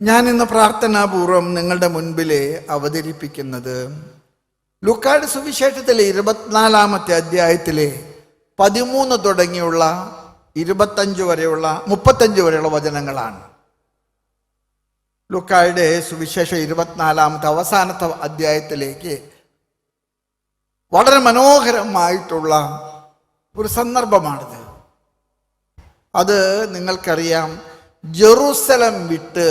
ഞാൻ ഇന്ന് പ്രാർത്ഥനാപൂർവം നിങ്ങളുടെ മുൻപിലെ അവതരിപ്പിക്കുന്നത് ലൂക്കായുടെ സുവിശേഷത്തിലെ 24-ാമത്തെ അധ്യായത്തിലെ 13 തുടങ്ങിയുള്ള 35 വരെയുള്ള വചനങ്ങളാണ്. ലൂക്കായുടെ സുവിശേഷം 24-ാമത്തെ അവസാനത്തെ അധ്യായത്തിലേക്ക് വളരെ മനോഹരമായിട്ടുള്ള ഒരു സന്ദർഭമാണിത്. അത് നിങ്ങൾക്കറിയാം, ജെറൂസലം വിട്ട്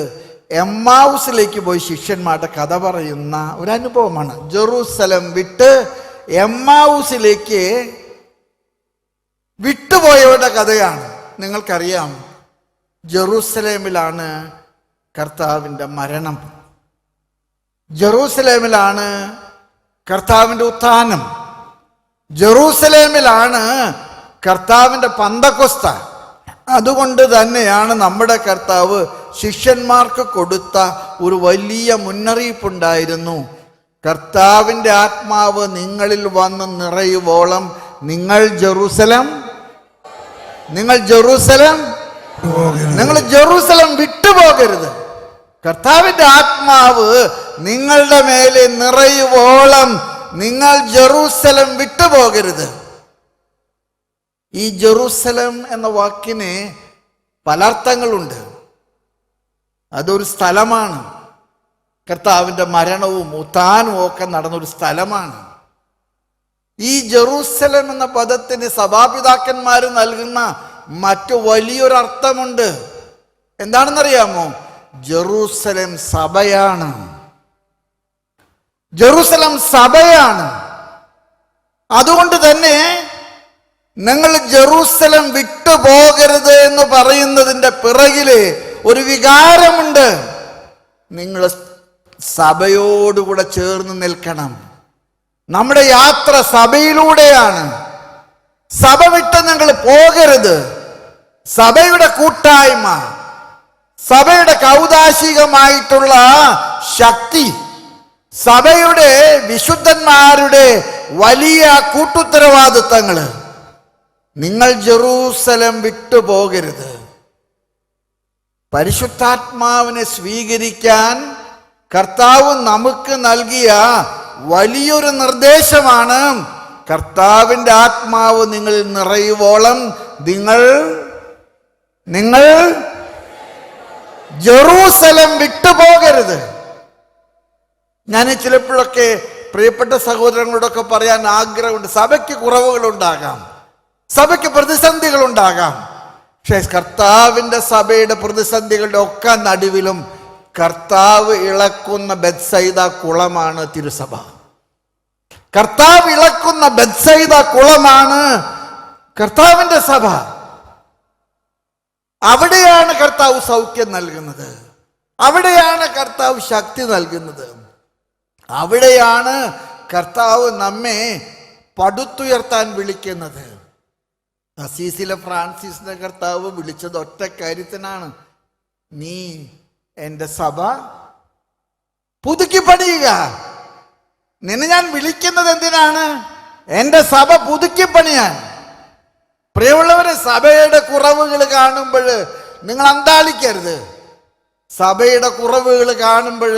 എമ്മാവുസിലേക്ക് പോയി ശിഷ്യന്മാരുടെ കഥ പറയുന്ന ഒരു അനുഭവമാണ്. ജെറൂസലം വിട്ട് എമ്മാവുസിലേക്ക് വിട്ടുപോയവരുടെ കഥയാണ്. നിങ്ങൾക്കറിയാം, ജെറൂസലേമിലാണ് കർത്താവിൻ്റെ മരണം, ജെറൂസലേമിലാണ് കർത്താവിൻ്റെ ഉത്ഥാനം, ജെറൂസലേമിലാണ് കർത്താവിൻ്റെ പന്തക്കൊസ്ത. അതുകൊണ്ട് തന്നെയാണ് നമ്മുടെ കർത്താവ് ശിഷ്യന്മാർക്ക് കൊടുത്ത ഒരു വലിയ മുന്നറിയിപ്പുണ്ടായിരുന്നു. കർത്താവിൻ്റെ ആത്മാവ് നിങ്ങളിൽ വന്ന് നിറയുവോളം നിങ്ങൾ ജെറൂസലം വിട്ടുപോകരുത്. കർത്താവിൻ്റെ ആത്മാവ് നിങ്ങളുടെ മേലെ നിറയുവോളം നിങ്ങൾ ജെറൂസലം വിട്ടുപോകരുത്. ഈ ജെറൂസലം എന്ന വാക്കിന് പല അർത്ഥങ്ങളുണ്ട്. അതൊരു സ്ഥലമാണ്. കർത്താവിൻ്റെ മരണവും ഉത്ഥാനവും ഒക്കെ നടന്നൊരു സ്ഥലമാണ്. ഈ ജെറൂസലം എന്ന പദത്തിന് സഭാപിതാക്കന്മാർ നൽകുന്ന മറ്റു വലിയൊരർത്ഥമുണ്ട്. എന്താണെന്നറിയാമോ? ജെറൂസലം സഭയാണ്. ജെറൂസലം സഭയാണ്. അതുകൊണ്ട് തന്നെ നിങ്ങൾ ജെറൂസലം വിട്ടുപോകരുത് എന്ന് പറയുന്നതിൻ്റെ പിറകില് ഒരു വികാരമുണ്ട്. നിങ്ങൾ സഭയോടുകൂടെ ചേർന്ന് നിൽക്കണം. നമ്മുടെ യാത്ര സഭയിലൂടെയാണ്. സഭ വിട്ട് നിങ്ങൾ പോകരുത്. സഭയുടെ കൂട്ടായ്മ, സഭയുടെ കൗദാശികമായിട്ടുള്ള ശക്തി, സഭയുടെ വിശുദ്ധന്മാരുടെ വലിയ കൂട്ടുത്തരവാദിത്തങ്ങൾ, നിങ്ങൾ ജെറൂസലം വിട്ടുപോകരുത്. പരിശുദ്ധാത്മാവിനെ സ്വീകരിക്കാൻ കർത്താവ് നമുക്ക് നൽകിയ വലിയൊരു നിർദ്ദേശമാണ്. കർത്താവിൻ്റെ ആത്മാവ് നിങ്ങളിൽ നിറയുവോളം നിങ്ങൾ ജെറൂസലം വിട്ടുപോകരുത്. ഞാൻ ചിലപ്പോഴൊക്കെ പ്രിയപ്പെട്ട സഹോദരങ്ങളോടൊക്കെ പറയാൻ ആഗ്രഹമുണ്ട്. സഭയ്ക്ക് കുറവുകളുണ്ടാകാം, സഭയ്ക്ക് പ്രതിസന്ധികളുണ്ടാകാം. പക്ഷേ കർത്താവിൻ്റെ സഭയുടെ പ്രതിസന്ധികളുടെ ഒക്കെ നടുവിലും കർത്താവ് ഇളക്കുന്ന ബെത്സൈദ കുളമാണ് തിരുസഭ. കർത്താവ് ഇളക്കുന്ന ബെത്സൈദ കുളമാണ് കർത്താവിൻ്റെ സഭ. അവിടെയാണ് കർത്താവ് സൗഖ്യം നൽകുന്നത്, അവിടെയാണ് കർത്താവ് ശക്തി നൽകുന്നത്, അവിടെയാണ് കർത്താവ് നമ്മെ പടുത്തുയർത്താൻ വിളിക്കുന്നത്. അസീസിലെ ഫ്രാൻസിസിന്റെ കർത്താവ് വിളിച്ചത് ഒറ്റ കാര്യത്തിനാണ്: നീ എൻ്റെ സഭ പുതുക്കി പണിയുക. നിന്നെ ഞാൻ വിളിക്കുന്നത് എന്തിനാണ്? എൻ്റെ സഭ പുതുക്കി പണിയാൻ. പ്രിയമുള്ളവരെ, സഭയുടെ കുറവുകൾ കാണുമ്പോൾ നിങ്ങൾ അന്താളിക്കരുത്. സഭയുടെ കുറവുകൾ കാണുമ്പോൾ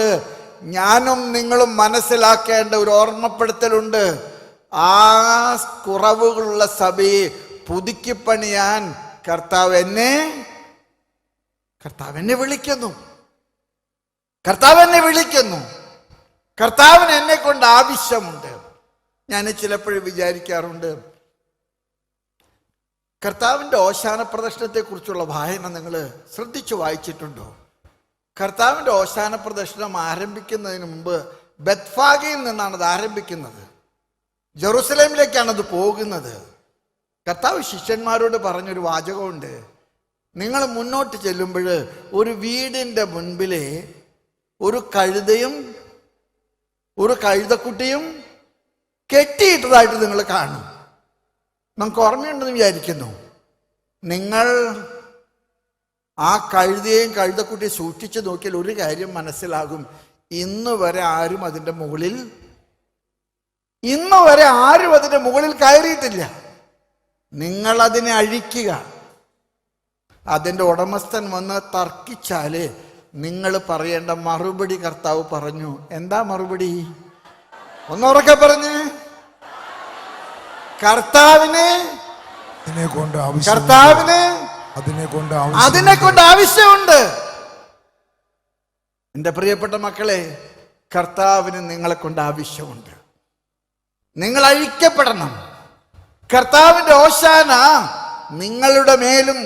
ഞാനും നിങ്ങളും മനസ്സിലാക്കേണ്ട ഒരു ഓർമ്മപ്പെടുത്തലുണ്ട്. ആ കുറവുകളുള്ള സഭയെ പുതുക്കിപ്പണിയാൻ കർത്താവ് എന്നെ വിളിക്കുന്നു. കർത്താവിന് എന്നെ കൊണ്ട് ആവശ്യമുണ്ട്. ഞാൻ ചിലപ്പോഴും വിചാരിക്കാറുണ്ട്, കർത്താവിൻ്റെ ഓശാന പ്രദർശനത്തെക്കുറിച്ചുള്ള വായന നിങ്ങൾ ശ്രദ്ധിച്ചു വായിച്ചിട്ടുണ്ടോ? കർത്താവിൻ്റെ ഓശാന പ്രദർശനം ആരംഭിക്കുന്നതിന് മുമ്പ് ബെത്ഫാഗയിൽ നിന്നാണ് അത് ആരംഭിക്കുന്നത്. ജെറൂസലേമിലേക്കാണ് അത് പോകുന്നത്. കർത്താവ് ശിഷ്യന്മാരോട് പറഞ്ഞൊരു വാചകമുണ്ട്: നിങ്ങൾ മുന്നോട്ട് ചെല്ലുമ്പോൾ ഒരു വീടിൻ്റെ മുൻപിലെ ഒരു കഴുതയും ഒരു കഴുതക്കുട്ടിയും കെട്ടിയിട്ടതായിട്ട് നിങ്ങൾ കാണും. നമുക്ക് ഓർമ്മയുണ്ടെന്ന് വിചാരിക്കുന്നു. നിങ്ങൾ ആ കഴുതയും കഴുതക്കുട്ടിയും സൂക്ഷിച്ചു നോക്കിയാൽ ഒരു കാര്യം മനസ്സിലാകും: ഇന്ന് വരെ ആരും അതിൻ്റെ മുകളിൽ കയറിയിട്ടില്ല. നിങ്ങൾ അതിനെ അഴിക്കുക. അതിൻ്റെ ഉടമസ്ഥൻ വന്ന് തർക്കിച്ചാൽ നിങ്ങൾ പറയേണ്ട മറുപടി കർത്താവ് പറഞ്ഞു. എന്താ മറുപടി? ഒന്നുറക്കെ പറഞ്ഞ്. കർത്താവിന് അതിനെ കൊണ്ട് ആവശ്യമുണ്ട്. എന്റെ പ്രിയപ്പെട്ട മക്കളെ, കർത്താവിന് നിങ്ങളെ കൊണ്ട് ആവശ്യമുണ്ട്. നിങ്ങൾ അഴിക്കപ്പെടണം. കർത്താവിന്റെ ഓശാന നിങ്ങളുടെ മേലും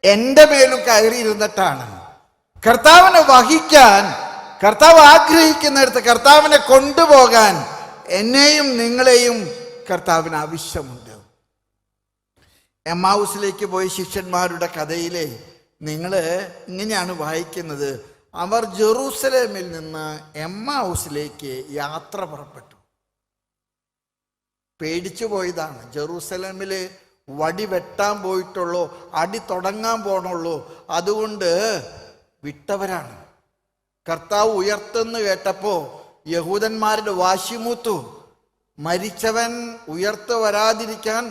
എൻ്റെ മേലും കയറിയിരുന്നിട്ടാണ്. കർത്താവിനെ വഹിക്കാൻ കർത്താവ് ആഗ്രഹിക്കുന്നിടത്ത് കർത്താവിനെ കൊണ്ടുപോകാൻ എന്നെയും നിങ്ങളെയും കർത്താവിന് ആവശ്യമുണ്ട്. എമ്മാവുസിലേക്ക് പോയ ശിഷ്യന്മാരുടെ കഥയിലെ നിങ്ങൾ ഇങ്ങനെയാണ് വായിക്കുന്നത്. അവർ ജെറൂസലേമിൽ നിന്ന് എമ്മാവുസിലേക്ക് യാത്ര പുറപ്പെട്ടു. പേടിച്ചു പോയതാണ്. ജെറൂസലേമില് വടി വെട്ടാൻ പോയിട്ടുള്ളൂ, അടി തുടങ്ങാൻ പോണുള്ളൂ, അതുകൊണ്ട് വിട്ടവരാണ്. കർത്താവ് ഉയർത്തെന്ന് കേട്ടപ്പോ യഹൂദന്മാരുടെ വാശിമൂത്തു. മരിച്ചവൻ ഉയർത്ത് വരാതിരിക്കാൻ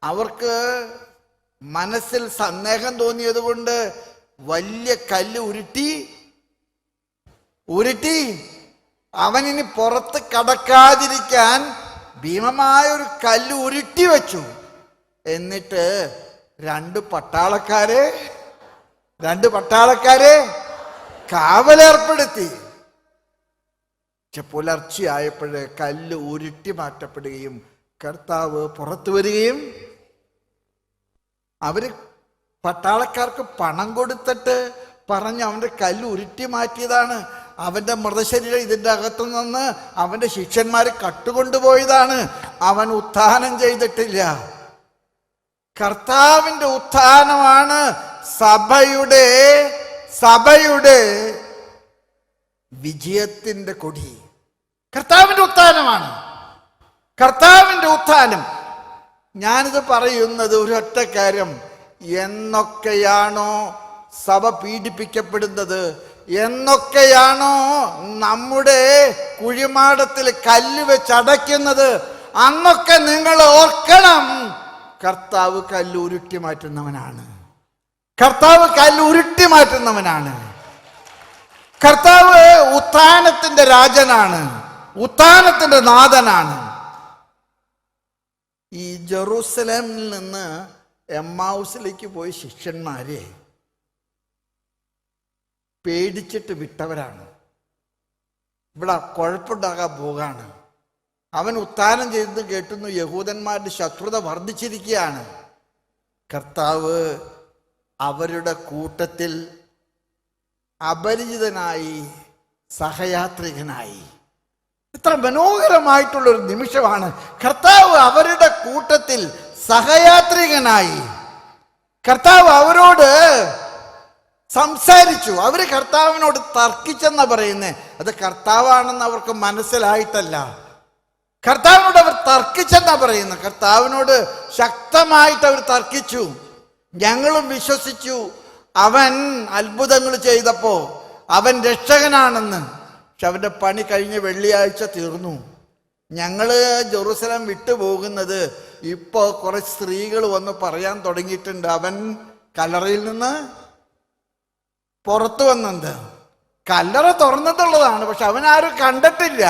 അവർക്ക് മനസ്സിൽ സന്ദേഹം തോന്നിയത് കൊണ്ട് വലിയ കല്ല് ഉരുട്ടി അവനിനി പുറത്ത് കടക്കാതിരിക്കാൻ ഭീമമായ ഒരു കല്ല് ഉരുട്ടി വെച്ചു. എന്നിട്ട് രണ്ട് പട്ടാളക്കാരെ കാവലേർപ്പെടുത്തി. പുലർച്ചെയായപ്പോഴേ കല്ല് ഉരുട്ടി മാറ്റപ്പെടുകയും കർത്താവ് പുറത്തു വരികയും അവര് പട്ടാളക്കാർക്ക് പണം കൊടുത്തിട്ട് പറഞ്ഞ് അവന്റെ കല്ല് ഉരുട്ടി മാറ്റിയതാണ്. അവന്റെ മൃതശരീരം ഇതിൻ്റെ അകത്തു നിന്ന് അവന്റെ ശിഷ്യന്മാരെ കട്ടുകൊണ്ടുപോയതാണ്. അവൻ ഉത്ഥാനം ചെയ്തിട്ടില്ല. കർത്താവിന്റെ ഉത്ഥാനമാണ് സഭയുടെ വിജയത്തിന്റെ കൊടി. കർത്താവിന്റെ ഉത്ഥാനമാണ്. കർത്താവിന്റെ ഉത്ഥാനം. ഞാനിത് പറയുന്നത് ഒരൊറ്റ കാര്യം. എന്നൊക്കെയാണോ സഭ പീഡിപ്പിക്കപ്പെടുന്നത്, എന്നൊക്കെയാണോ നമ്മുടെ കുഴിമാടത്തിൽ കല്ല് വെച്ചടയ്ക്കുന്നത്, അന്നൊക്കെ നിങ്ങൾ ഓർക്കണം, കർത്താവ് കല്ല് ഉരുട്ടി മാറ്റുന്നവനാണ്. കർത്താവ് കല്ല് ഉരുട്ടി മാറ്റുന്നവനാണ്. കർത്താവ് ഉത്ഥാനത്തിന്റെ രാജനാണ്, ഉത്ഥാനത്തിന്റെ നാഥനാണ്. ഈ ജെറൂസലേമിൽ നിന്ന് എമ്മാവുസിലേക്ക് പോയ ശിഷ്യന്മാരെ പേടിച്ചിട്ട് വിട്ടവരാണ്. ഇവിടെ കുഴപ്പമുണ്ടാകാൻ പോകാണ്. അവൻ ഉത്ഥാനം ചെയ്തെന്ന് കേട്ടുന്നു. യഹൂദന്മാരുടെ ശത്രുത വർദ്ധിച്ചിരിക്കുകയാണ്. കർത്താവ് അവരുടെ കൂട്ടത്തിൽ അപരിചിതനായി, സഹയാത്രികനായി. ഇത്ര മനോഹരമായിട്ടുള്ളൊരു നിമിഷമാണ്. കർത്താവ് അവരുടെ കൂട്ടത്തിൽ സഹയാത്രികനായി. കർത്താവ് അവരോട് സംസാരിച്ചു. അവര് കർത്താവിനോട് തർക്കിച്ചെന്നാ പറയുന്നത്. അത് കർത്താവാണെന്ന് അവർക്ക് മനസ്സിലായിട്ടല്ല. കർത്താവിനോട് അവർ തർക്കിച്ചെന്നാ പറയുന്നത്. കർത്താവിനോട് ശക്തമായിട്ട് അവർ തർക്കിച്ചു. ഞങ്ങളും വിശ്വസിച്ചു അവൻ അത്ഭുതങ്ങൾ ചെയ്തപ്പോ അവൻ രക്ഷകനാണെന്ന്. പക്ഷെ അവന്റെ പണി കഴിഞ്ഞ വെള്ളിയാഴ്ച തീർന്നു. ഞങ്ങള് ജെറൂസലേം വിട്ടുപോകുന്നത് ഇപ്പോ കുറെ സ്ത്രീകൾ വന്ന് പറയാൻ തുടങ്ങിയിട്ടുണ്ട്, അവൻ കല്ലറയിൽ നിന്ന് പുറത്തു വന്നത്. കല്ലറ തുറന്നിട്ടുള്ളതാണ്, പക്ഷെ അവൻ ആരും കണ്ടിട്ടില്ല.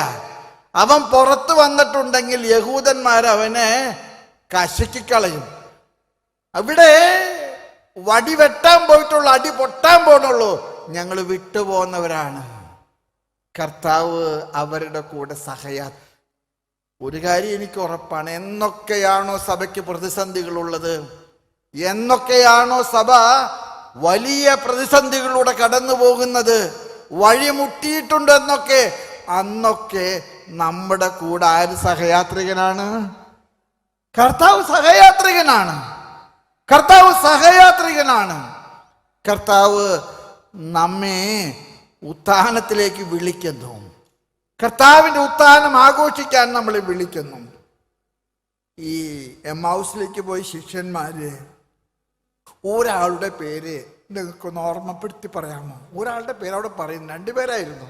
അവൻ പുറത്തു വന്നിട്ടുണ്ടെങ്കിൽ യഹൂദന്മാർ അവനെ കശക്കിക്കളയും. അവിടെ വടി വെട്ടാൻ പോയിട്ടുള്ളൂ, അടി പൊട്ടാൻ പോണുള്ളൂ. ഞങ്ങൾ വിട്ടുപോകുന്നവരാണ്. കർത്താവ് അവരുടെ കൂടെ ഒരു കാര്യം എനിക്ക് ഉറപ്പാണ്. എന്നൊക്കെയാണോ സഭയ്ക്ക് പ്രതിസന്ധികളുള്ളത്, എന്നൊക്കെയാണോ സഭ വലിയ പ്രതിസന്ധികളിലൂടെ കടന്നു പോകുന്നത്, വഴിമുട്ടിയിട്ടുണ്ട് എന്നൊക്കെ, അന്നൊക്കെ നമ്മുടെ കൂടെ ആര് സഹയാത്രികനാണ്? കർത്താവ് സഹയാത്രികനാണ്. കർത്താവ് സഹയാത്രികനാണ്. കർത്താവ് നമ്മെ ഉത്ഥാനത്തിലേക്ക് വിളിക്കുന്നു. കർത്താവിന്റെ ഉത്ഥാനം ആഘോഷിക്കാൻ നമ്മളെ വിളിക്കുന്നു. ഈ എമ്മാവുസിലേക്ക് പോയി ശിഷ്യന്മാര് ഒരാളുടെ പേര് നിങ്ങൾക്കൊന്ന് ഓർമ്മപ്പെടുത്തി പറയാമോ? ഒരാളുടെ പേര് അവിടെ പറയുന്നു. രണ്ടുപേരായിരുന്നു.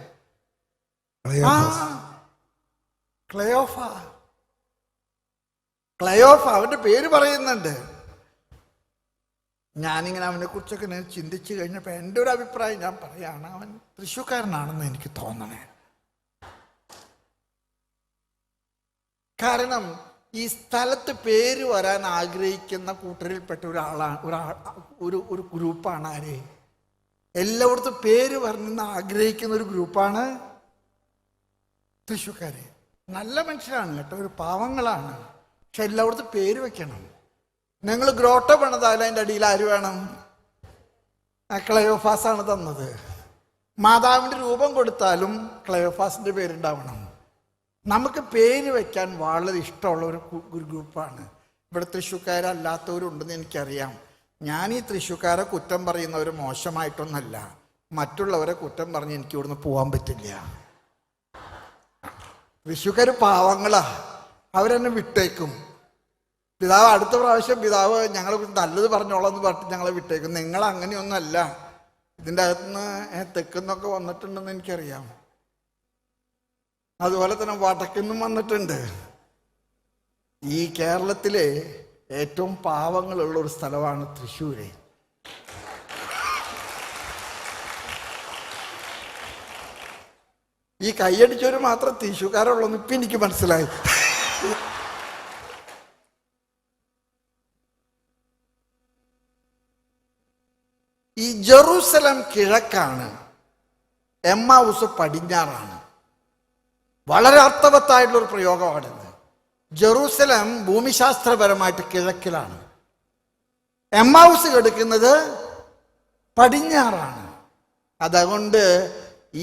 ക്ലയോഫ, അവന്റെ പേര് പറയുന്നുണ്ട്. ഞാനിങ്ങനെ അവനെ കുറിച്ചൊക്കെ ഞാൻ ചിന്തിച്ചു കഴിഞ്ഞപ്പോൾ എൻ്റെ ഒരു അഭിപ്രായം ഞാൻ പറയാണ്, അവൻ തൃശ്ശൂർക്കാരനാണെന്ന് എനിക്ക് തോന്നണേ. കാരണം ഈ സ്ഥലത്ത് പേര് വരാൻ ആഗ്രഹിക്കുന്ന കൂട്ടരിൽപ്പെട്ട ഒരു ഗ്രൂപ്പാണ് ആര്? എല്ലായിടത്തും പേര് വരണമെന്ന് ആഗ്രഹിക്കുന്ന ഒരു ഗ്രൂപ്പാണ് തൃശ്ശൂർക്കാര്. നല്ല മനുഷ്യരാണ് കേട്ടോ, ഒരു പാവങ്ങളാണ്. പക്ഷെ എല്ലായിടത്തും പേര് വെക്കണം. നിങ്ങൾ ഗ്രോട്ട പണിതാലും അതിൻ്റെ അടിയിൽ ആര് വേണം? ക്ലയോഫാസാണ് തന്നത്. മാതാവിൻ്റെ രൂപം കൊടുത്താലും ക്ലയോഫാസിൻ്റെ പേരുണ്ടാവണം. നമുക്ക് പേര് വയ്ക്കാൻ വളരെ ഇഷ്ടമുള്ള ഒരു ഗ്രൂപ്പാണ്. ഇവിടെ തൃശ്ശൂർക്കാരല്ലാത്തവരുണ്ടെന്ന് എനിക്കറിയാം. ഞാൻ ഈ തൃശ്ശൂർക്കാരെ കുറ്റം പറയുന്നവർ മോശമായിട്ടൊന്നല്ല, മറ്റുള്ളവരെ കുറ്റം പറഞ്ഞ് എനിക്ക് ഇവിടുന്ന് പോകാൻ പറ്റില്ല. തൃശ്ശൂർക്കാർ പാവങ്ങളാ, അവരെന്നെ വിട്ടേക്കും. പിതാവ് അടുത്ത പ്രാവശ്യം പിതാവ് ഞങ്ങളെ നല്ലത് പറഞ്ഞോളാം എന്ന് പറഞ്ഞിട്ട് ഞങ്ങളെ വിട്ടേക്കും. നിങ്ങൾ അങ്ങനെയൊന്നുമല്ല, ഇതിൻ്റെ അകത്തുനിന്ന് തെക്കുന്നൊക്കെ വന്നിട്ടുണ്ടെന്ന് എനിക്കറിയാം. അതുപോലെ തന്നെ വടക്കുന്നും വന്നിട്ടുണ്ട്. ഈ കേരളത്തിലെ ഏറ്റവും പാവങ്ങളുള്ള ഒരു സ്ഥലമാണ് തൃശ്ശൂര്. ഈ കൈയടിച്ചവർ മാത്രം തൃശ്ശൂർക്കാരുള്ളൂ ഇപ്പം എനിക്ക് മനസ്സിലായി. ഈ ജെറൂസലം കിഴക്കാണ്, എമ്മാവുസ് പടിഞ്ഞാറാണ്. വളരെ അർത്ഥവത്തായിട്ടുള്ളൊരു പ്രയോഗമാണിത്. ജെറൂസലം ഭൂമിശാസ്ത്രപരമായിട്ട് കിഴക്കിലാണ്, എമ്മാവുസ് കിടക്കുന്നത് പടിഞ്ഞാറാണ്. അതുകൊണ്ട്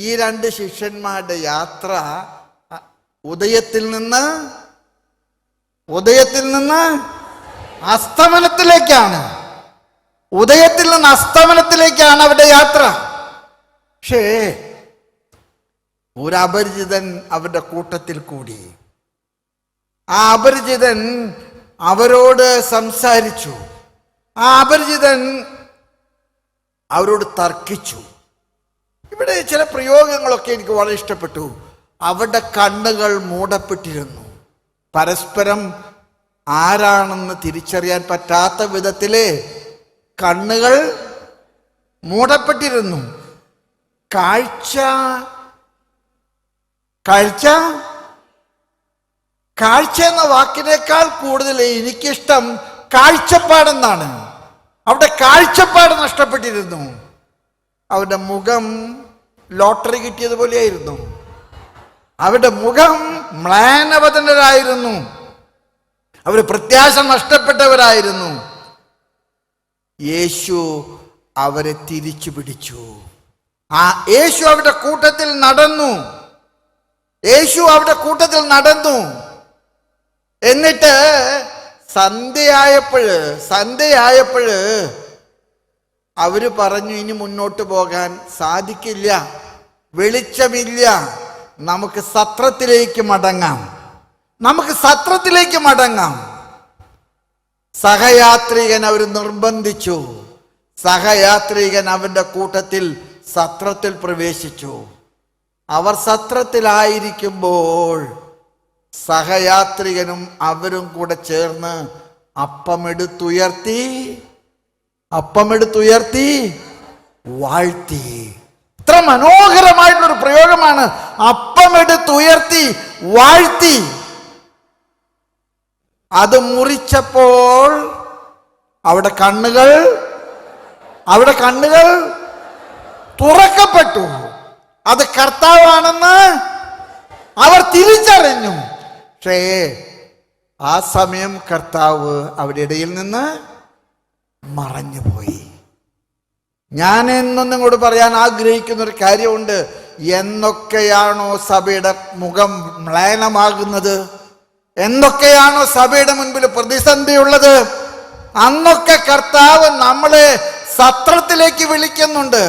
ഈ രണ്ട് ശിഷ്യന്മാരുടെ യാത്ര ഉദയത്തിൽ നിന്ന് അസ്തമനത്തിലേക്കാണ്. ഉദയത്തിൽ നിന്ന് അസ്തമനത്തിലേക്കാണ് അവരുടെ യാത്ര. പക്ഷേ ഒരു അപരിചിതൻ അവരുടെ കൂട്ടത്തിൽ കൂടി. ആ അപരിചിതൻ അവരോട് സംസാരിച്ചു. ആ അപരിചിതൻ അവരോട് തർക്കിച്ചു. ഇവിടെ ചില പ്രയോഗങ്ങളൊക്കെ എനിക്ക് വളരെ ഇഷ്ടപ്പെട്ടു. അവരുടെ കണ്ണുകൾ മൂടപ്പെട്ടിരുന്നു. പരസ്പരം ആരാണെന്ന് തിരിച്ചറിയാൻ പറ്റാത്ത വിധത്തില് കണ്ണുകൾ മൂടപ്പെട്ടിരുന്നു. കാഴ്ച എന്ന വാക്കിനേക്കാൾ കൂടുതൽ എനിക്കിഷ്ടം കാഴ്ചപ്പാടെന്നാണ്. അവിടെ കാഴ്ചപ്പാട് നഷ്ടപ്പെട്ടിരുന്നു. അവരുടെ മുഖം ലോട്ടറി കിട്ടിയതുപോലെയായിരുന്നു. അവരുടെ മുഖം മ്ലാനവദനരായിരുന്നു. അവർ പ്രത്യാശ നഷ്ടപ്പെട്ടവരായിരുന്നു. യേശു അവരെ തിരിച്ചു പിടിച്ചു. യേശു അവരുടെ കൂട്ടത്തിൽ നടന്നു. എന്നിട്ട് സന്ധ്യയായപ്പോഴ് അവര് പറഞ്ഞു, ഇനി മുന്നോട്ട് പോകാൻ സാധിക്കില്ല, വെളിച്ചമില്ല, നമുക്ക് സത്രത്തിലേക്ക് മടങ്ങാം. സഹയാത്രികൻ അവർ നിർബന്ധിച്ചു. സഹയാത്രികൻ അവന്റെ കൂട്ടത്തിൽ സത്രത്തിൽ പ്രവേശിച്ചു. അവർ സത്രത്തിലായിരിക്കുമ്പോൾ സഹയാത്രികനും അവരും കൂടെ ചേർന്ന് അപ്പമെടുത്തുയർത്തി വാഴ്ത്തി. ഇത്ര മനോഹരമായിട്ടുള്ളൊരു പ്രയോഗമാണ്. അപ്പമെടുത്തുയർത്തി വാഴ്ത്തി. അത് മുറിച്ചപ്പോൾ അവിടെ കണ്ണുകൾ തുറക്കപ്പെട്ടു. അത് കർത്താവാണെന്ന് അവർ തിരിച്ചറിഞ്ഞു. പക്ഷേ ആ സമയം കർത്താവ് അവരുടെ ഇടയിൽ നിന്ന് മറഞ്ഞുപോയി. ഞാൻ എന്നൊന്നും കൂടെ പറയാൻ ആഗ്രഹിക്കുന്ന ഒരു കാര്യമുണ്ട്. എന്നൊക്കെയാണോ സഭയുടെ മുഖം മ്ലാനമാകുന്നത്, എന്തൊക്കെയാണോ സഭയുടെ മുൻപിൽ പ്രതിസന്ധിയുള്ളത്, അന്നൊക്കെ കർത്താവ് നമ്മളെ സത്രത്തിലേക്ക് വിളിക്കുന്നുണ്ട്.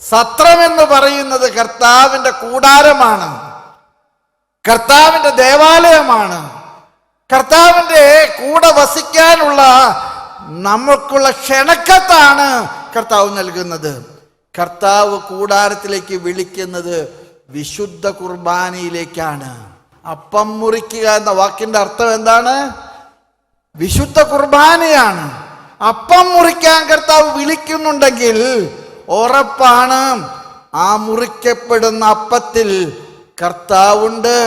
സത്രം എന്ന് പറയുന്നത് കർത്താവിൻ്റെ കൂടാരമാണ്, കർത്താവിൻ്റെ ദേവാലയമാണ്. കർത്താവിൻ്റെ കൂടെ വസിക്കാനുള്ള നമുക്കുള്ള ക്ഷണക്കത്താണ് കർത്താവ് നൽകുന്നത്. കർത്താവ് കൂടാരത്തിലേക്ക് വിളിക്കുന്നത് വിശുദ്ധ കുർബാനയിലേക്കാണ്. അപ്പം മുറിക്കുക എന്ന വാക്കിന്റെ അർത്ഥം എന്താണ്? വിശുദ്ധ കുർബാനയാണ്. അപ്പം മുറിക്കാൻ കർത്താവ് വിളിക്കുന്നുണ്ടെങ്കിൽ ഉറപ്പാണ് ആ മുറിക്കപ്പെടുന്ന അപ്പത്തിൽ കർത്താവുണ്ട്.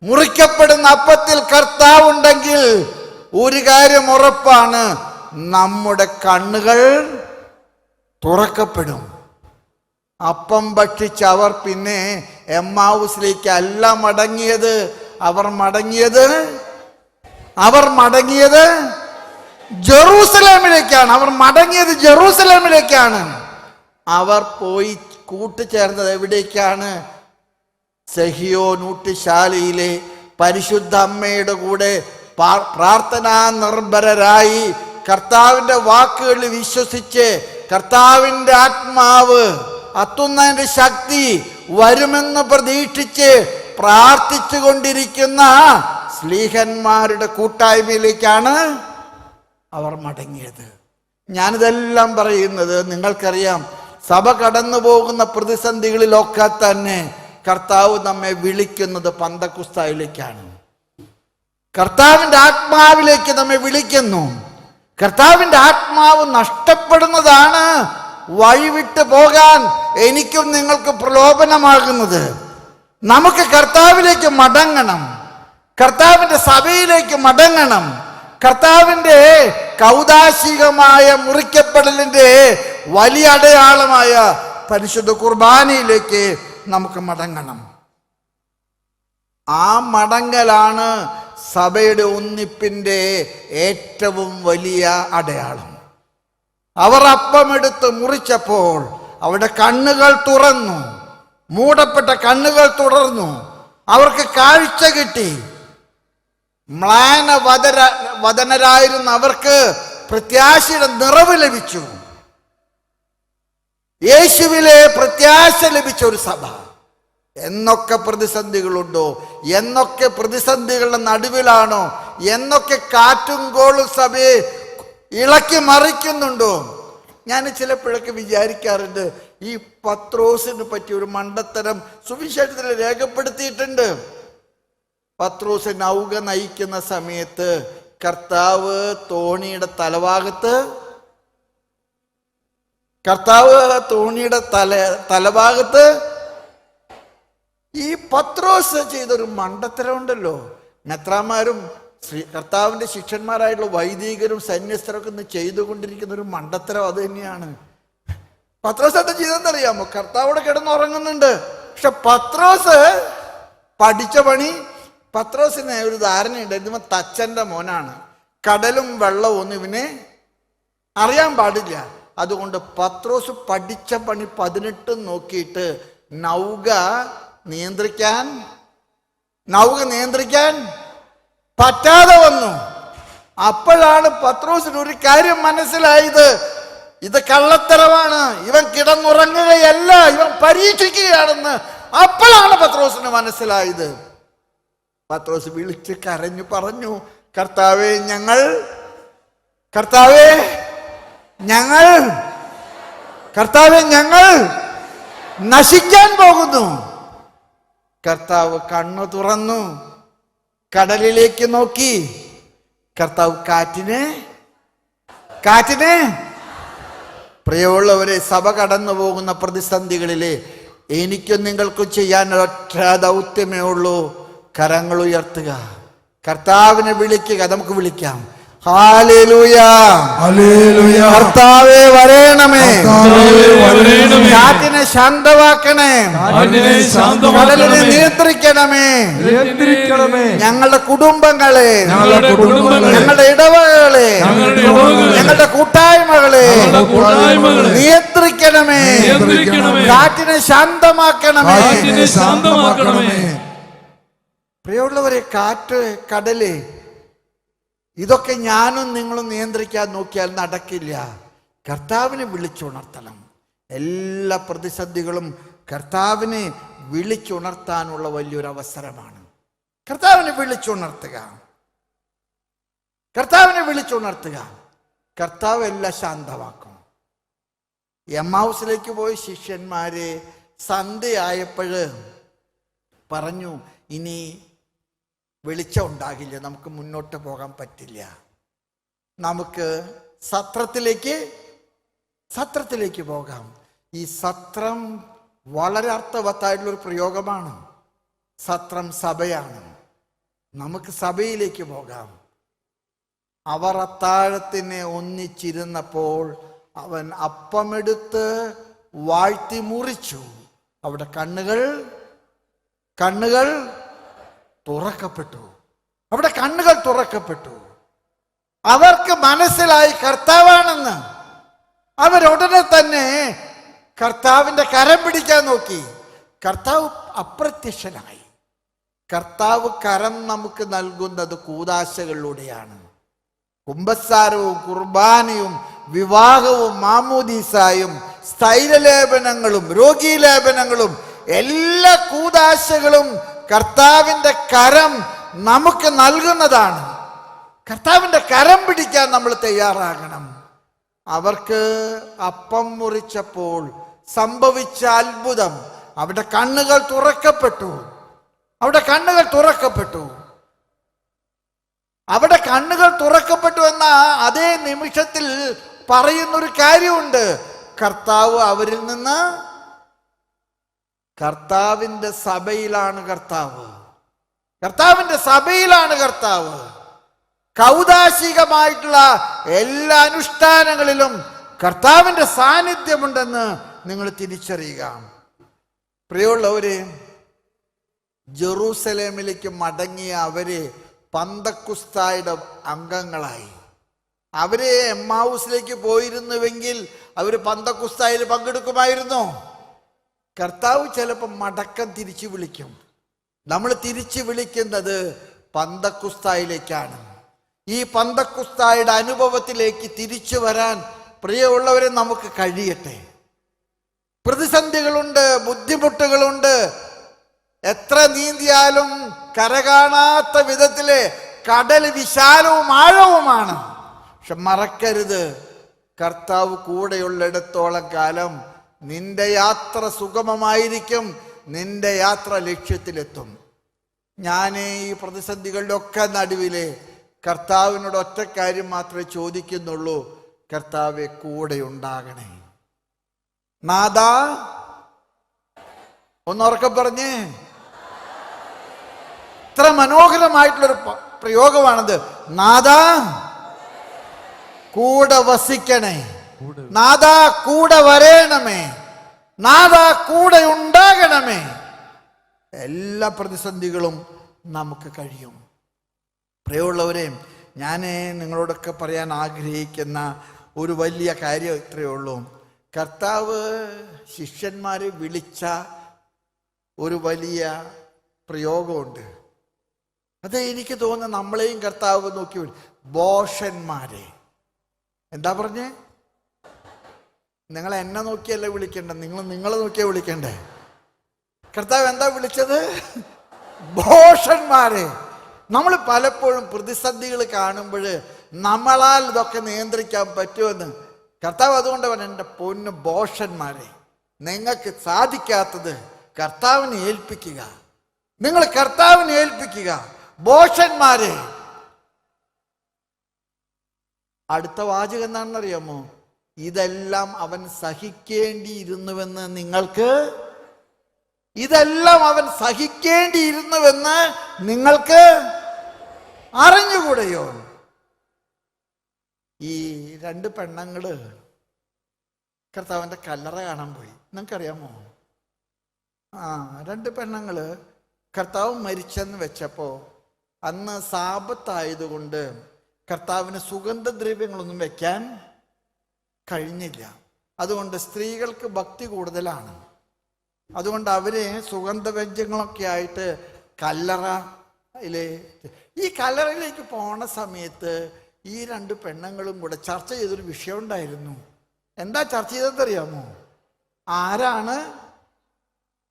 മുറിക്കപ്പെടുന്ന അപ്പത്തിൽ കർത്താവുണ്ടെങ്കിൽ ഒരു കാര്യം ഉറപ്പാണ്, നമ്മുടെ കണ്ണുകൾ തുറക്കപ്പെടും. അപ്പം ഭക്ഷിച്ച് അവർ പിന്നെ എമ്മാവുസിലേക്ക് അല്ല മടങ്ങിയത്. അവർ മടങ്ങിയത് ജെറൂസലേമിലേക്കാണ്. അവർ പോയി കൂട്ടുചേർന്നത് എവിടേക്കാണ്? സഹിയോൻ ഊട്ടുശാലയിലെ പരിശുദ്ധ അമ്മയുടെ കൂടെ പ്രാർത്ഥനാ നിർഭരരായി കർത്താവിൻ്റെ വാക്കുകളിൽ വിശ്വസിച്ച് കർത്താവിൻ്റെ ആത്മാവ് അത്തുന്നതിൻ്റെ ശക്തി വരുമെന്ന് പ്രതീക്ഷിച്ച് പ്രാർത്ഥിച്ചു കൊണ്ടിരിക്കുന്ന സ്ലീഹന്മാരുടെ കൂട്ടായ്മയിലേക്കാണ് അവർ മടങ്ങിയത്. ഞാനിതെല്ലാം പറയുന്നത് നിങ്ങൾക്കറിയാം, സഭ കടന്നു പോകുന്ന പ്രതിസന്ധികളിലൊക്കെ തന്നെ കർത്താവ് നമ്മെ വിളിക്കുന്നത് പന്തക്കുസ്തായിലേക്കാണ്. കർത്താവിൻ്റെ ആത്മാവിലേക്ക് നമ്മെ വിളിക്കുന്നു. കർത്താവിൻ്റെ ആത്മാവ് നഷ്ടപ്പെടുന്നതാണ് വഴിവിട്ട് പോകാൻ എനിക്കും നിങ്ങൾക്ക് പ്രലോഭനമാകുന്നത്. നമുക്ക് കർത്താവിലേക്ക് മടങ്ങണം, കർത്താവിൻ്റെ സഭയിലേക്ക് മടങ്ങണം, കർത്താവിൻ്റെ കൗദാശികമായ മുറിക്കപ്പെടലിൻ്റെ വലിയ അടയാളമായ പരിശുദ്ധ കുർബാനയിലേക്ക് നമുക്ക് മടങ്ങണം. ആ മടങ്ങലാണ് സഭയുടെ ഒന്നിപ്പിൻ്റെ ഏറ്റവും വലിയ അടയാളം. അവർ അപ്പമെടുത്ത് മുറിച്ചപ്പോൾ അവരുടെ കണ്ണുകൾ തുറന്നു, മൂടപ്പെട്ട കണ്ണുകൾ തുറന്നു. അവർക്ക് കാഴ്ച കിട്ടി. മ്ലാന വദനരായിരുന്ന അവർക്ക് പ്രത്യാശയുടെ നിറവ് ലഭിച്ചു. യേശുവിലെ പ്രത്യാശ ലഭിച്ച ഒരു സഭ. എന്നൊക്കെ പ്രതിസന്ധികളുണ്ടോ, എന്നൊക്കെ പ്രതിസന്ധികളുടെ നടുവിലാണോ, എന്നൊക്കെ കാറ്റും കോളും സഭയെ ഇളക്കി മറിക്കുന്നുണ്ടോ? ഞാൻ ചിലപ്പോഴൊക്കെ വിചാരിക്കാറുണ്ട്, ഈ പത്രോസിന് പറ്റിയ ഒരു മണ്ടത്തരം സുവിശേഷത്തിൽ രേഖപ്പെടുത്തിയിട്ടുണ്ട്. പത്രോസ് നൗക നയിക്കുന്ന സമയത്ത് കർത്താവ് തോണിയുടെ തലഭാഗത്ത് ഈ പത്രോസ് ചെയ്തൊരു മണ്ടത്തരം ഉണ്ടല്ലോ. മെത്രാന്മാരും കർത്താവിൻ്റെ ശിഷ്യന്മാരായിട്ടുള്ള വൈദികരും സന്യസ്തരൊക്കെ ഇന്ന് ചെയ്തുകൊണ്ടിരിക്കുന്ന ഒരു മണ്ടത്തരം അത് തന്നെയാണ്. പത്രോസ് എന്താ ചെയ്തെന്നറിയാമോ? കർത്താവോടെ കിടന്നുറങ്ങുന്നുണ്ട്. പക്ഷെ പത്രോസ് പഠിച്ച പണി, പത്രോസിന് ഒരു ധാരണയുണ്ട്, ഇവൻ തച്ചൻ്റെ മോനാണ്, കടലും വെള്ളവും ഒന്നും ഇവനെ അറിയാൻ പാടില്ല. അതുകൊണ്ട് പത്രോസ് പഠിച്ച പണി 18 നോക്കിയിട്ട് നൗക നിയന്ത്രിക്കാൻ പറ്റാതെ വന്നു. അപ്പോഴാണ് പത്രോസിന് ഒരു കാര്യം മനസ്സിലായത്, ഇത് കള്ളത്തരമാണ്, ഇവൻ കിടന്നുറങ്ങുകയല്ല, ഇവൻ പരീക്ഷിക്കുകയാണെന്ന്. അപ്പോഴാണ് പത്രോസിന് മനസ്സിലായത്. പത്രോസ് വിളിച്ച് കരഞ്ഞു പറഞ്ഞു, കർത്താവേ ഞങ്ങൾ നശിക്കാൻ പോകുന്നു. കർത്താവ് കണ്ണു തുറന്നു, കടലിലേക്ക് നോക്കി. കർത്താവ് കാറ്റിനെ പ്രിയമുള്ളവരെ, സഭ കടന്നു പോകുന്ന പ്രതിസന്ധികളില് എനിക്കും നിങ്ങൾക്കും ചെയ്യാൻ ഒറ്റ ദൗത്യമേ ഉള്ളൂ, കരങ്ങൾ ഉയർത്തുക, കർത്താവിനെ വിളിക്കുക. നമുക്ക് വിളിക്കാം. Hallelujah, hallelujah. കർത്താവേ വരേണമേ, കാറ്റിനെ ശാന്തമാക്കണേ, കടലിനെ നിയന്ത്രിക്കണമേ. ഞങ്ങളുടെ കുടുംബങ്ങളെ, ഞങ്ങളുടെ ഇടവകളെ, ഞങ്ങളുടെ കൂട്ടായ്മകളെ നിയന്ത്രിക്കണമേ, കാറ്റിനെ ശാന്തമാക്കണമേ. പ്രിയമുള്ളവരെ, കാറ്റ്, കടല്, ഇതൊക്കെ ഞാനും നിങ്ങളും നിയന്ത്രിക്കാൻ നോക്കിയാൽ നടക്കില്ല. കർത്താവിനെ വിളിച്ചുണർത്തണം. എല്ലാ പ്രതിസന്ധികളും കർത്താവിനെ വിളിച്ചുണർത്താനുള്ള വലിയൊരു അവസരമാണ്. കർത്താവിനെ വിളിച്ചുണർത്തുക. കർത്താവ് എല്ലാം ശാന്തമാക്കും. എമ്മാവുസിലേക്ക് പോയ ശിഷ്യന്മാരെ സന്ധ്യയായപ്പോൾ പറഞ്ഞു, ഇനി വെളിച്ചം ഉണ്ടാകില്ല, നമുക്ക് മുന്നോട്ട് പോകാൻ പറ്റില്ല, നമുക്ക് സത്രത്തിലേക്ക് പോകാം. ഈ സത്രം വളരെ അർത്ഥവത്തായിട്ടുള്ളൊരു പ്രയോഗമാണ്. സത്രം സഭയാണ്. നമുക്ക് സഭയിലേക്ക് പോകാം. അവർ അത്താഴത്തിന് ഒന്നിച്ചിരുന്നപ്പോൾ അവൻ അപ്പമെടുത്ത് വാഴ്ത്തി മുറിച്ചു. അവിടെ കണ്ണുകൾ തുറക്കപ്പെട്ടു. അവിടെ കണ്ണുകൾ തുറക്കപ്പെട്ടു. അവർക്ക് മനസ്സിലായി കർത്താവാണെന്ന്. അവരുടനെ തന്നെ കർത്താവിൻ്റെ കരം പിടിക്കാൻ നോക്കി. കർത്താവ് അപ്രത്യക്ഷനായി. കർത്താവ് കരം നമുക്ക് നൽകുന്നത് കൂദാശകളിലൂടെയാണ്. കുമ്പസാരവും കുർബാനയും വിവാഹവും മാമോദീസായും സ്ഥൈര്യലേപനങ്ങളും രോഗീലേപനങ്ങളും എല്ലാ കൂദാശകളും കർത്താവിൻ്റെ കരം നമുക്ക് നൽകുന്നതാണ്. കർത്താവിൻ്റെ കരം പിടിക്കാൻ നമ്മൾ തയ്യാറാകണം. അവർക്ക് അപ്പം മുറിച്ചപ്പോൾ സംഭവിച്ച അത്ഭുതം, അവിടെ കണ്ണുകൾ തുറക്കപ്പെട്ടു. അവിടെ കണ്ണുകൾ തുറക്കപ്പെട്ടു എന്ന അതേ നിമിഷത്തിൽ പറയുന്നൊരു കാര്യമുണ്ട്. കർത്താവ് അവരിൽ നിന്ന്, കർത്താവിൻ്റെ സഭയിലാണ് കർത്താവ്. കൗദാശികമായിട്ടുള്ള എല്ലാ അനുഷ്ഠാനങ്ങളിലും കർത്താവിൻ്റെ സാന്നിധ്യമുണ്ടെന്ന് നിങ്ങൾ തിരിച്ചറിയുക. പ്രിയമുള്ളവരെ, ജെറൂസലേമിലേക്ക് മടങ്ങിയ അവരെ പന്തക്കുസ്തായുടെ അംഗങ്ങളായി. അവര് എമ്മാവൂസിലേക്ക് പോയിരുന്നുവെങ്കിൽ അവർ പന്തക്കുസ്തായിൽ പങ്കെടുക്കുമായിരുന്നു. കർത്താവ് ചിലപ്പോൾ മടക്കം തിരിച്ചു വിളിക്കും. നമ്മൾ തിരിച്ചു വിളിക്കുന്നത് പന്തക്കുസ്തായിലേക്കാണ്. ഈ പന്തക്കുസ്തായുടെ അനുഭവത്തിലേക്ക് തിരിച്ചു വരാൻ പ്രിയമുള്ളവരെ നമുക്ക് കഴിയട്ടെ. പ്രതിസന്ധികളുണ്ട്, ബുദ്ധിമുട്ടുകളുണ്ട്. എത്ര നീന്തിയാലും കരകാണാത്ത വിധത്തിലെ കടൽ വിശാലവും ആഴവുമാണ്. പക്ഷെ മറക്കരുത്, കർത്താവ് കൂടെയുള്ളിടത്തോളം കാലം നിന്റെ യാത്ര സുഗമമായിരിക്കും, നിന്റെ യാത്ര ലക്ഷ്യത്തിലെത്തും. ഞാൻ ഈ പ്രതിസന്ധികളുടെ ഒക്കെ നടുവിലെ കർത്താവിനോട് ഒറ്റ കാര്യം മാത്രമേ ചോദിക്കുന്നുള്ളൂ: കർത്താവെ, കൂടെ ഉണ്ടാകണേ. നാദാ, ഒന്നുറക്കം പറഞ്ഞേ. ഇത്ര മനോഹരമായിട്ടുള്ളൊരു പ്രയോഗമാണത്. നാദാ, കൂടെ വസിക്കണേ. നാദാ, കൂടെ വരേണമേ. നാദാ, കൂടെ ഉണ്ടാകണമേ. എല്ലാ പ്രതിസന്ധികളും നമുക്ക് കഴിയും. പ്രിയമുള്ളവരെ, ഞാൻ നിങ്ങളോടൊക്കെ പറയാൻ ആഗ്രഹിക്കുന്ന ഒരു വലിയ കാര്യം ഇത്രയേ ഉള്ളൂ. കർത്താവ് ശിഷ്യന്മാരെ വിളിച്ച ഒരു വലിയ പ്രയോഗമുണ്ട്. അത് എനിക്ക് തോന്നുന്നു നമ്മളെയും കർത്താവ് നോക്കി ബോഷന്മാരെ. എന്താ പറഞ്ഞേ? നിങ്ങൾ എന്നെ നോക്കിയല്ല വിളിക്കണ്ടേ, നിങ്ങളെ നോക്കിയാ വിളിക്കണ്ടേ. കർത്താവ് എന്താ വിളിച്ചത്? ബോഷന്മാരെ. നമ്മൾ പലപ്പോഴും പ്രതിസന്ധികൾ കാണുമ്പോൾ നമ്മളാൽ ഇതൊക്കെ നിയന്ത്രിക്കാൻ പറ്റുമെന്ന് കർത്താവ് അതുകൊണ്ട് പറഞ്ഞു, എൻ്റെ പൊന്ന് ബോഷന്മാരെ, നിങ്ങൾക്ക് സാധിക്കാത്തത് കർത്താവിനെ ഏൽപ്പിക്കുക. നിങ്ങൾ കർത്താവിനെ ഏൽപ്പിക്കുക. ബോഷന്മാരെ. അടുത്ത വാചകം എന്താണെന്നറിയാമോ? ഇതെല്ലാം അവൻ സഹിക്കേണ്ടിയിരുന്നുവെന്ന് നിങ്ങൾക്ക് അറിഞ്ഞുകൂടെയോ? ഈ രണ്ട് പെണ്ണുങ്ങള് കർത്താവിൻ്റെ കല്ലറ കാണാൻ പോയി. നിങ്ങൾക്കറിയാമോ? രണ്ട് പെണ്ണുങ്ങള് കർത്താവ് മരിച്ചെന്ന് വെച്ചപ്പോൾ അന്ന് സാപത്തായതുകൊണ്ട് കർത്താവിന് സുഗന്ധദ്രവ്യങ്ങളൊന്നും വെക്കാൻ കഴിഞ്ഞില്ല. അതുകൊണ്ട് സ്ത്രീകൾക്ക് ഭക്തി കൂടുതലാണ്. അതുകൊണ്ട് അവര് സുഗന്ധവ്യഞ്ജനങ്ങളൊക്കെ ആയിട്ട് ഈ കല്ലറയിലേക്ക് പോണ സമയത്ത് ഈ രണ്ട് പെണ്ണുങ്ങളും കൂടെ ചർച്ച ചെയ്തൊരു വിഷയം ഉണ്ടായിരുന്നു. എന്താ ചർച്ച ചെയ്തതെന്നറിയാമോ?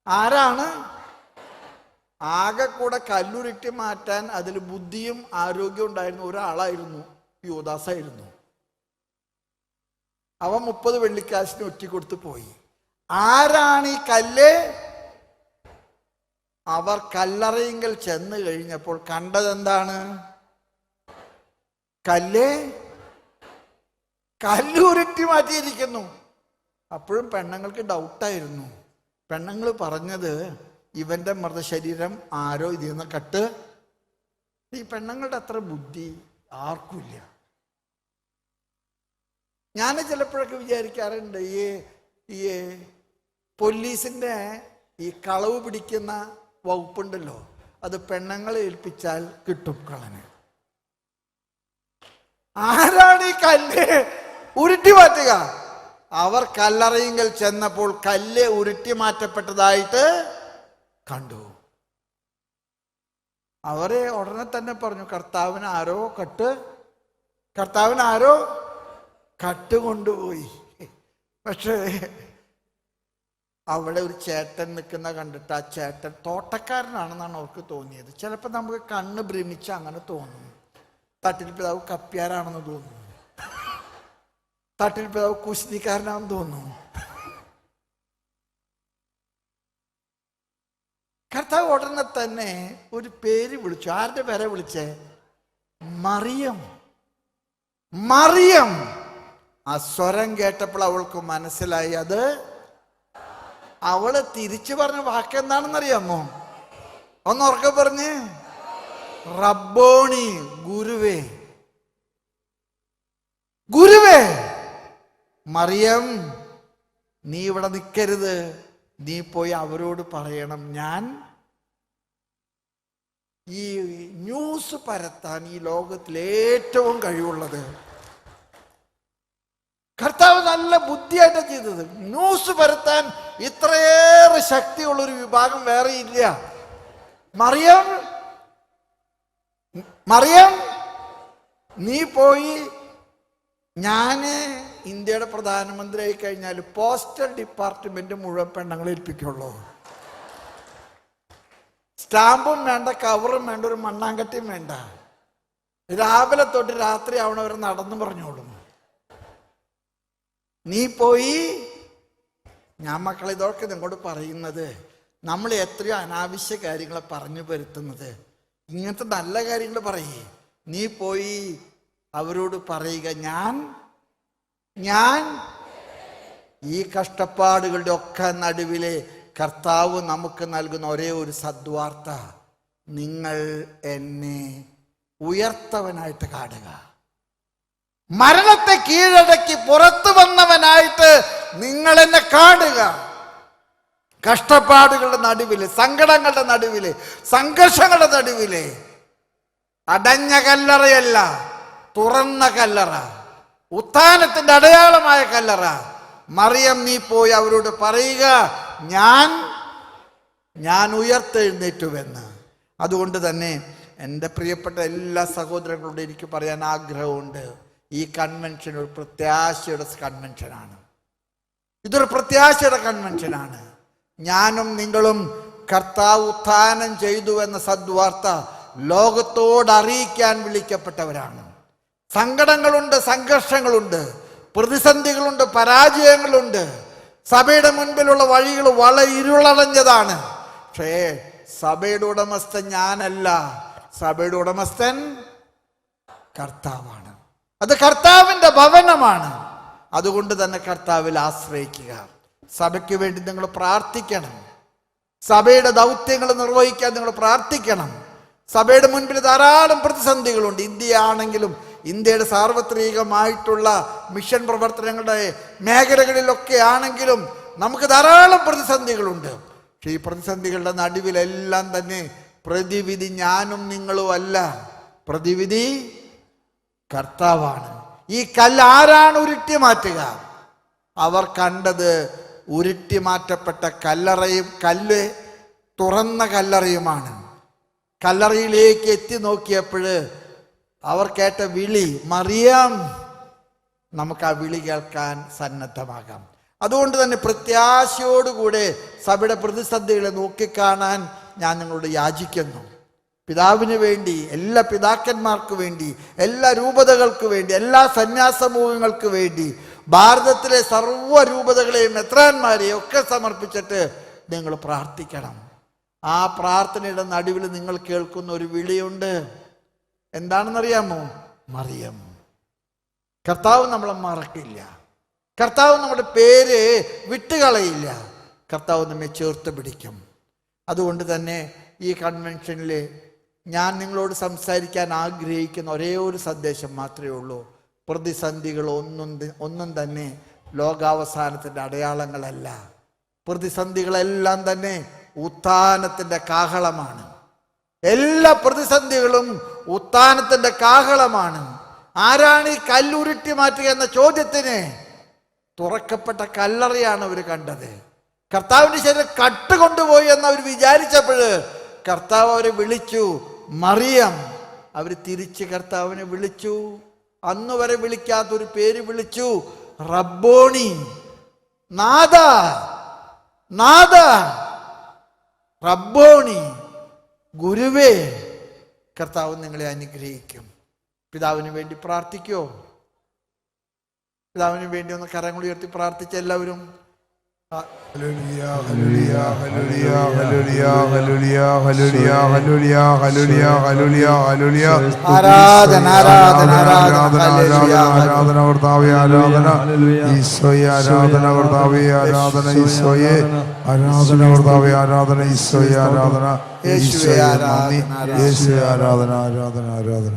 ആരാണ് ആകെ കൂടെ കല്ലുരുട്ടി മാറ്റാൻ അതിൽ ബുദ്ധിയും ആരോഗ്യവും ഉണ്ടായിരുന്ന ഒരാളായിരുന്നു യൂദാസായിരുന്നു. അവൻ 30 വെള്ളിക്കാശിന് ഒറ്റിക്കൊടുത്ത് പോയി. ആരാണ് ഈ കല്ല്? അവർ കല്ലറയിങ്കൽ ചെന്ന് കഴിഞ്ഞപ്പോൾ കണ്ടതെന്താണ്? കല്ല് കല്ലുരുട്ടി മാറ്റിയിരിക്കുന്നു. അപ്പോഴും പെണ്ണുങ്ങൾക്ക് ഡൗട്ടായിരുന്നു. പെണ്ണുങ്ങൾ പറഞ്ഞത് ഇവന്റെ മൃതശരീരം ആരോ ഇതിൽ നിന്ന് കട്ട്. ഈ പെണ്ണുങ്ങളുടെ അത്ര ബുദ്ധി ആർക്കുമില്ല. ഞാൻ ചിലപ്പോഴൊക്കെ വിചാരിക്കാറുണ്ട്, ഈ പോലീസിന്റെ ഈ കളവ് പിടിക്കുന്ന വകുപ്പുണ്ടല്ലോ, അത് പെണ്ണുങ്ങളെ ഏൽപ്പിച്ചാൽ കിട്ടും കളന്. ആരാണ് ഈ കല്ല് ഉരുട്ടി മാറ്റുക? അവർ കല്ലറയിങ്കൽ ചെന്നപ്പോൾ കല്ല് ഉരുട്ടി മാറ്റപ്പെട്ടതായിട്ട് കണ്ടു. അവരെ ഉടനെ തന്നെ പറഞ്ഞു, കർത്താവിന് ആരോ കട്ട് കൊണ്ടുപോയി. പക്ഷേ അവിടെ ഒരു ചേട്ടൻ നിൽക്കുന്ന കണ്ടിട്ട് ആ ചേട്ടൻ തോട്ടക്കാരനാണെന്നാണ് അവർക്ക് തോന്നിയത്. ചിലപ്പോൾ നമുക്ക് കണ്ണ് ഭ്രമിച്ച് അങ്ങനെ തോന്നും. തട്ടിൽ പിതാവ് കപ്പ്യാരാണെന്ന് തോന്നുന്നു, തട്ടിൽ പിതാവ് കുശിനിക്കാരനാണെന്ന് തോന്നുന്നു. കർത്താവ് ഉടനെ തന്നെ ഒരു പേര് വിളിച്ചു. ആരുടെ പേരെ വിളിച്ചേ? മറിയം. മറിയം. ആ സ്വരം കേട്ടപ്പോൾ അവൾക്ക് മനസ്സിലായി അത്. അവള് തിരിച്ചു പറഞ്ഞ വാക്കെന്താണെന്നറിയാമോ? ഒന്ന് ഉറക്കെ പറഞ്ഞ്, റബ്ബോണി, ഗുരുവേ. ഗുരുവേ. മറിയം, നീ ഇവിടെ നിൽക്കരുത്, നീ പോയി അവരോട് പറയണം, ഞാൻ ഈ ന്യൂസ് പരത്താൻ ഈ ലോകത്തിൽ ഏറ്റവും കഴിവുള്ളത്. കർത്താവ് നല്ല ബുദ്ധിയായിട്ടാണ് ചെയ്തത്. ന്യൂസ് പരത്താൻ ഇത്രയേറെ ശക്തിയുള്ളൊരു വിഭാഗം വേറെ ഇല്ല. മറിയം, നീ പോയി, ഞാന് ഇന്ത്യയുടെ പ്രധാനമന്ത്രി ആയി കഴിഞ്ഞാൽ പോസ്റ്റൽ ഡിപ്പാർട്ട്മെന്റ് മുഴുവൻ പെണ്ണുങ്ങളെ ഏൽപ്പിക്കുള്ളൂ. സ്റ്റാമ്പും വേണ്ട, കവറും വേണ്ട, ഒരു മണ്ണാങ്കട്ടിയും വേണ്ട. രാവിലെ തൊട്ട് രാത്രി ആവണവർ നടന്നു പറഞ്ഞോളും. നീ പോയി. ഞാൻ മക്കളെ ഇതൊക്കെ നിങ്ങളോട് പറയുന്നത്, നമ്മൾ എത്രയോ അനാവശ്യ കാര്യങ്ങളെ പറഞ്ഞു വരുത്തുന്നത്. ഇങ്ങനത്തെ നല്ല കാര്യങ്ങൾ പറയേ. നീ പോയി അവരോട് പറയുക, ഞാൻ ഈ കഷ്ടപ്പാടുകളുടെ ഒക്കെ നടുവിലെ കർത്താവ് നമുക്ക് നൽകുന്ന ഒരേ ഒരു സദ്വാർത്ത, നിങ്ങൾ എന്നെ ഉയർത്തവനായിട്ട് കാണുക. മരണത്തെ കീഴടക്കി പുറത്തു വന്നവനായിട്ട് നിങ്ങൾ എന്നെ കാണുക. കഷ്ടപ്പാടുകളുടെ നടുവില്, സങ്കടങ്ങളുടെ നടുവില്, സംഘർഷങ്ങളുടെ നടുവില് അടഞ്ഞ കല്ലറയല്ല, തുറന്ന കല്ലറ, ഉത്ഥാനത്തിന്റെ അടയാളമായ കല്ലറ. മറിയം, നീ പോയി അവരോട് പറയുക, ഞാൻ ഉയർത്തെഴുന്നേറ്റുവെന്ന്. അതുകൊണ്ട് തന്നെ എൻ്റെ പ്രിയപ്പെട്ട എല്ലാ സഹോദരങ്ങളോടും എനിക്ക് പറയാൻ ആഗ്രഹമുണ്ട്, ഈ കൺവെൻഷൻ ഒരു പ്രത്യാശയുടെ കൺവെൻഷനാണ്. ഇതൊരു പ്രത്യാശയുടെ കൺവെൻഷനാണ്. ഞാനും നിങ്ങളും കർത്താവ് ഉത്ഥാനം ചെയ്തു എന്ന സദ്വാർത്ത ലോകത്തോട് അറിയിക്കാൻ വിളിക്കപ്പെട്ടവരാണ്. സങ്കടങ്ങളുണ്ട്, സംഘർഷങ്ങളുണ്ട്, പ്രതിസന്ധികളുണ്ട്, പരാജയങ്ങളുണ്ട്. സഭയുടെ മുൻപിലുള്ള വഴികൾ വളരെ ഇരുളടഞ്ഞതാണ്. പക്ഷേ സഭയുടെ ഉടമസ്ഥൻ ഞാനല്ല, സഭയുടെ ഉടമസ്ഥൻ കർത്താവാണ്. അത് കർത്താവിൻ്റെ ഭവനമാണ്. അതുകൊണ്ട് തന്നെ കർത്താവിൽ ആശ്രയിക്കുക. സഭയ്ക്ക് വേണ്ടി നിങ്ങൾ പ്രാർത്ഥിക്കണം. സഭയുടെ ദൗത്യങ്ങൾ നിർവഹിക്കാൻ നിങ്ങൾ പ്രാർത്ഥിക്കണം. സഭയുടെ മുൻപിൽ ധാരാളം പ്രതിസന്ധികളുണ്ട്. ഇന്ത്യയാണെങ്കിലും ഇന്ത്യയുടെ സാർവത്രികമായിട്ടുള്ള മിഷൻ പ്രവർത്തനങ്ങളുടെ മേഖലകളിലൊക്കെ ആണെങ്കിലും നമുക്ക് ധാരാളം പ്രതിസന്ധികളുണ്ട്. പക്ഷെ ഈ പ്രതിസന്ധികളുടെ നടുവിലെല്ലാം തന്നെ പ്രതിവിധി ഞാനും നിങ്ങളും അല്ല, പ്രതിവിധി കർത്താവാണ്. ഈ കല്ല് ആരാണ് ഉരുട്ടി മാറ്റുക? അവർ കണ്ടത് ഉരുട്ടി മാറ്റപ്പെട്ട കല്ലറയും, കല്ല് തുറന്ന കല്ലറയുമാണ്. കല്ലറയിലേക്ക് എത്തി നോക്കിയപ്പോൾ അവർ കേട്ട വിളി, മറിയം. നമുക്ക് ആ വിളി കേൾക്കാൻ സന്നദ്ധമാകാം. അതുകൊണ്ട് തന്നെ പ്രത്യാശയോടുകൂടെ സഭയുടെ പ്രതിസന്ധികളെ നോക്കിക്കാണാൻ ഞാൻ നിങ്ങളോട് യാചിക്കുന്നു. പിതാവിന് വേണ്ടി, എല്ലാ പിതാക്കന്മാർക്ക് വേണ്ടി, എല്ലാ രൂപതകൾക്ക് വേണ്ടി, എല്ലാ സന്യാസമൂഹങ്ങൾക്ക് വേണ്ടി, ഭാരതത്തിലെ സർവ്വ രൂപതകളെയും മെത്രാന്മാരെയും ഒക്കെ സമർപ്പിച്ചിട്ട് നിങ്ങൾ പ്രാർത്ഥിക്കണം. ആ പ്രാർത്ഥനയുടെ നടുവിൽ നിങ്ങൾ കേൾക്കുന്ന ഒരു വിളിയുണ്ട്. എന്താണെന്നറിയാമോ? മറിയം. കർത്താവ് നമ്മളെ മറക്കില്ല. കർത്താവ് നമ്മുടെ പേര് വിട്ടുകളയില്ല. കർത്താവ് നമ്മെ ചേർത്ത് പിടിക്കും. അതുകൊണ്ട് തന്നെ ഈ കൺവെൻഷനിൽ ഞാൻ നിങ്ങളോട് സംസാരിക്കാൻ ആഗ്രഹിക്കുന്ന ഒരേ ഒരു സന്ദേശം മാത്രമേ ഉള്ളൂ. പ്രതിസന്ധികൾ ഒന്നും തന്നെ ലോകാവസാനത്തിൻ്റെ അടയാളങ്ങളല്ല. പ്രതിസന്ധികളെല്ലാം തന്നെ ഉത്ഥാനത്തിൻ്റെ കാഹളമാണ്. എല്ലാ പ്രതിസന്ധികളും ഉത്ഥാനത്തിൻ്റെ കാഹളമാണ്. ആരാണ് ഈ കല്ലുരുട്ടി മാറ്റുക എന്ന ചോദ്യത്തിന് തുറക്കപ്പെട്ട കല്ലറയാണ് അവർ കണ്ടത്. കർത്താവിൻ്റെ ശരീരം കട്ടുകൊണ്ടുപോയി എന്ന് അവർ വിചാരിച്ചപ്പോൾ കർത്താവ് അവരെ വിളിച്ചു. മറിയം. അവർ തിരിച്ച് കർത്താവിനെ വിളിച്ചു. അന്ന് വരെ വിളിക്കാത്തൊരു പേര് വിളിച്ചു. റബ്ബോണി, നാഥ, നാഥ, റബ്ബോണി, ഗുരുവേ. കർത്താവ് നിങ്ങളെ അനുഗ്രഹിക്കും. പിതാവിന് വേണ്ടി പ്രാർത്ഥിക്കോ? പിതാവിന് വേണ്ടി ഒന്ന് കരങ്ങൾ ഉയർത്തി പ്രാർത്ഥിച്ച എല്ലാവരും. Hallelujah, hallelujah, hallelujah, hallelujah, hallelujah, hallelujah, hallelujah, hallelujah, hallelujah, hallelujah. ആരാധന, ആരാധന, ആരാധന, ആരാധന കർത്താവേ, ആരാധന ഈശോയെ, ആരാധന കർത്താവേ, ആരാധന ഈശോയെ, ആരാധന കർത്താവേ, ആരാധന ഈശോയെ, ആരാധന യേശുവേ, ആരാധന യേശുവേ, ആരാധന, ആരാധന, ആരാധന.